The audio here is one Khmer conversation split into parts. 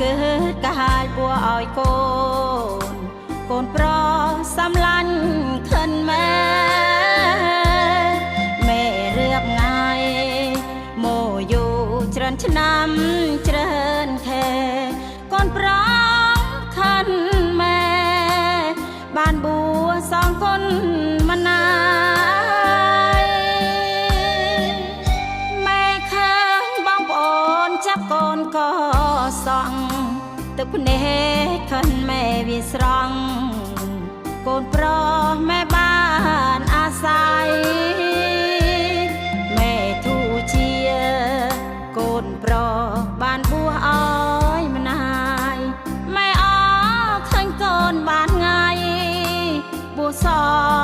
គឺកាយពួរឲ្យកូនកូនប្រសំឡាញ់ខិនម៉ែមេរៀបងាយមកយូរច្រើនឆ្នាំច្រើនខែកូនប្រខិនម៉ែបានបួសងគុណមណាម៉ែឃើញបងប្អូនចាប់កូនក៏សង់ទឹកភ្នែកខិនម៉ែវាស្រង់កូនប្រុសម៉ែបានអាស្រ័យម៉ែធូជាកូនប្រុសបានបួសឲ្យម្នាយម៉ែអរឃើញកូនបានថ្ងៃបួសស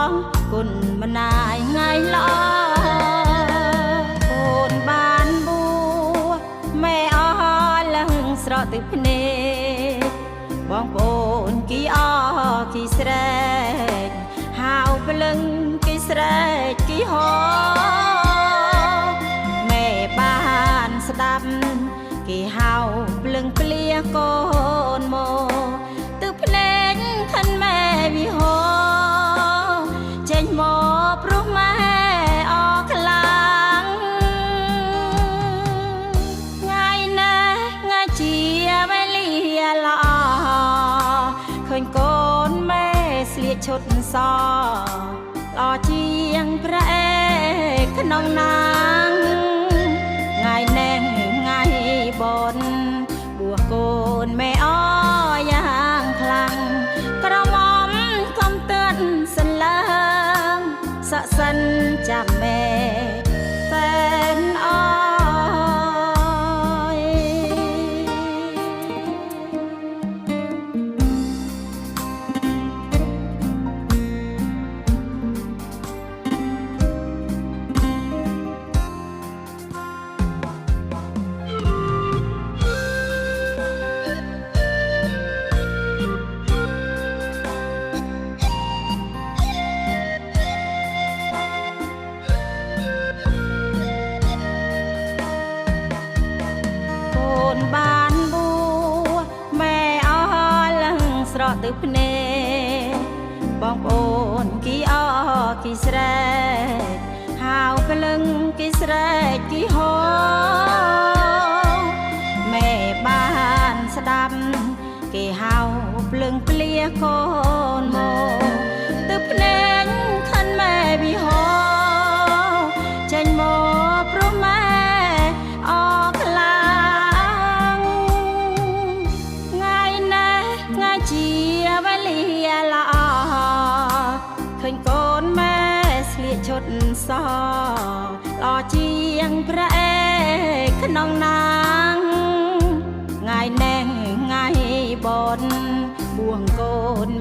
ងគុណម្នាយថ្ងៃល្អកូនបានបួសម៉ែអរឡើងស្រក់ទឹកភ្នែកបងប្អូនគីអគីស្រែកហៅព្រលឹងគីស្រែកគីហោម៉ែបានស្ដាប់គេហៅព្រលឹងព្លាកូនមកទឹកភ្នែកខិនម៉ែវិហោចេញមកព្រោះម៉ែអរខ្លាំងថ្ងៃណាថ្ងៃជាវេលាល្អឃើញកូនម៉ែស្លៀកឈុតសល្អជាងព្រះឯកក្នុងណាងថ្ងៃនេះថ្ងៃបុណ្យបួសកូនម៉ែអយ៉ាងខ្លាំងក្រមុំកុំទឿនសន្លឹងសក់សិនចាំម៉ែតែនអើយបានបួសម៉ែអរឡើងស្រក់ទឹកភ្នែកបងប្អូនគីអគីស្រែកហៅព្រលឹងគីស្រែកគីហោម៉ែបានស្ដាប់គេហៅព្រលឹងព្លាកូនមកទឹកភ្នែកខិនម៉ែវិហោចេញមកព្រោះម៉ែអរខ្លាំងជាវេលាល្អឃើញកូនម៉ែស្លៀកឈុតសល្អជាងព្រះឯកក្នុងណាងថ្ងៃនេះថ្ងៃបុណ្យបួសកូន